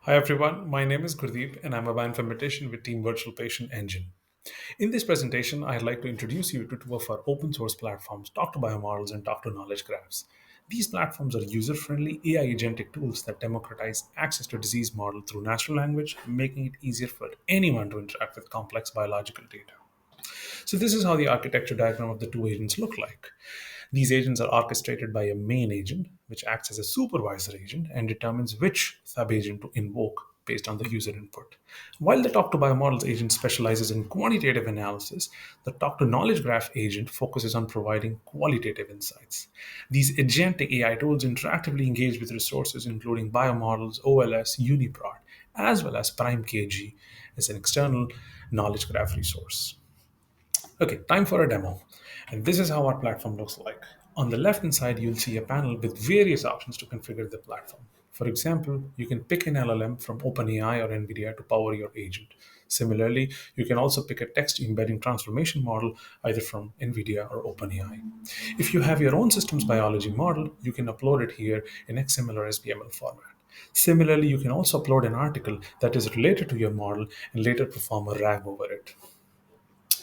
Hi everyone, my name is Gurdeep and I'm a bioinformatician with Team Virtual Patient Engine. In this presentation, I'd like to introduce you to two of our open source platforms, Talk to Biomodels and Talk to Knowledge Graphs. These platforms are user-friendly AI agentic tools that democratize access to disease model through natural language, making it easier for anyone to interact with complex biological data. So this is how the architecture diagram of the two agents look like. These agents are orchestrated by a main agent, which acts as a supervisor agent and determines which sub-agent to invoke based on the user input. While the Talk to Biomodels agent specializes in quantitative analysis, the Talk to Knowledge Graph agent focuses on providing qualitative insights. These agentic AI tools interactively engage with resources including biomodels, OLS, UniProt, as well as PrimeKG as an external knowledge graph resource. Okay, time for a demo. And this is how our platform looks like. On the left hand side, you'll see a panel with various options to configure the platform. For example, you can pick an LLM from OpenAI or NVIDIA to power your agent. Similarly, you can also pick a text embedding transformation model either from NVIDIA or OpenAI. If you have your own systems biology model, you can upload it here in XML or SBML format. Similarly, you can also upload an article that is related to your model and later perform a RAG over it.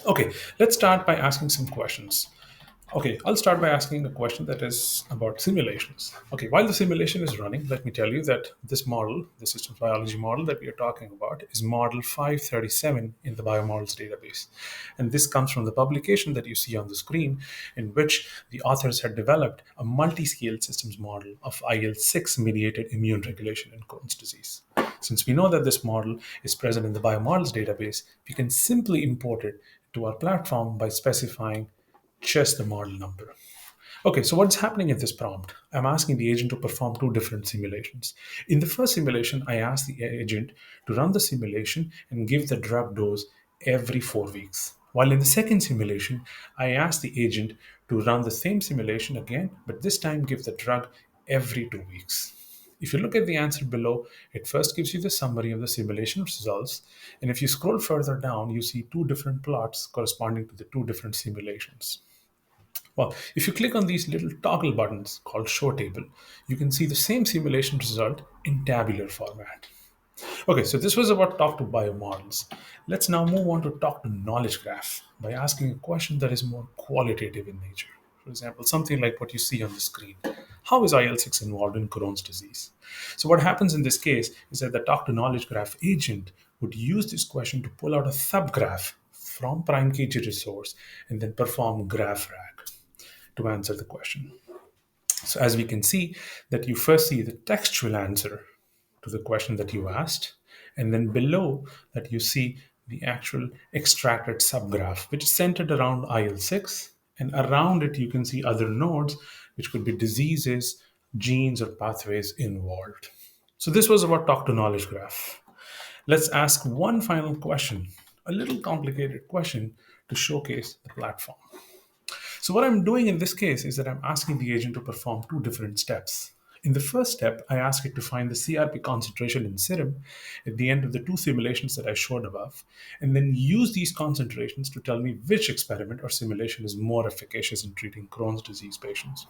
Okay, let's start by asking some questions. Okay, I'll start by asking a question that is about simulations. Okay, while the simulation is running, let me tell you that this model, the systems biology model that we are talking about, is model 537 in the biomodels database. And this comes from the publication that you see on the screen, in which the authors had developed a multi scale systems model of IL-6 mediated immune regulation in Crohn's disease. Since we know that this model is present in the biomodels database, we can simply import it to our platform by specifying just the model number. Okay, so what's happening in this prompt? I'm asking the agent to perform two different simulations. In the first simulation, I ask the agent to run the simulation and give the drug dose every 4 weeks. While in the second simulation, I ask the agent to run the same simulation again, but this time give the drug every 2 weeks. If you look at the answer below, it first gives you the summary of the simulation results. And if you scroll further down, you see two different plots corresponding to the two different simulations. Well, if you click on these little toggle buttons called show table, you can see the same simulation result in tabular format. Okay, so this was about talk to biomodels. Let's now move on to talk to knowledge graph by asking a question that is more qualitative in nature. For example, something like what you see on the screen. How is IL-6 involved in Crohn's disease? So what happens in this case is that the talk to knowledge graph agent would use this question to pull out a subgraph from PrimeKG resource and then perform graph rag to answer the question. So as we can see that you first see the textual answer to the question that you asked, and then below that you see the actual extracted subgraph, which is centered around IL-6, and around it you can see other nodes, which could be diseases, genes, or pathways involved. So this was about talk to knowledge graph. Let's ask one final question, a little complicated question to showcase the platform. So what I'm doing in this case is that I'm asking the agent to perform two different steps. In the first step, I ask it to find the CRP concentration in serum at the end of the two simulations that I showed above, and then use these concentrations to tell me which experiment or simulation is more efficacious in treating Crohn's disease patients.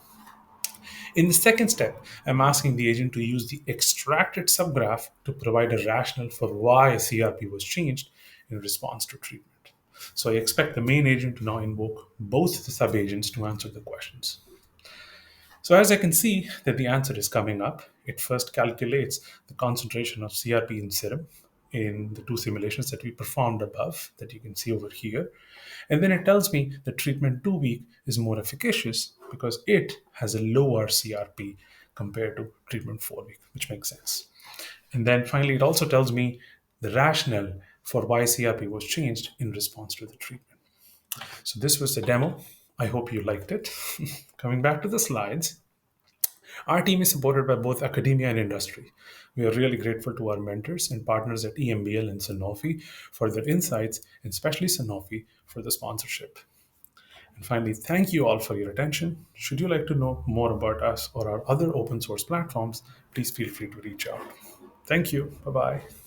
In the second step, I'm asking the agent to use the extracted subgraph to provide a rationale for why CRP was changed in response to treatment. So I expect the main agent to now invoke both the subagents to answer the questions. So as I can see that the answer is coming up, it first calculates the concentration of CRP in serum in the two simulations that we performed above that you can see over here. And then it tells me that treatment 2 week is more efficacious because it has a lower CRP compared to treatment 4 week, which makes sense. And then finally, it also tells me the rationale for why CRP was changed in response to the treatment. So this was the demo. I hope you liked it. Coming back to the slides, our team is supported by both academia and industry. We are really grateful to our mentors and partners at EMBL and Sanofi for their insights, and especially Sanofi for the sponsorship. And finally, thank you all for your attention. Should you like to know more about us or our other open source platforms, please feel free to reach out. Thank you. Bye bye.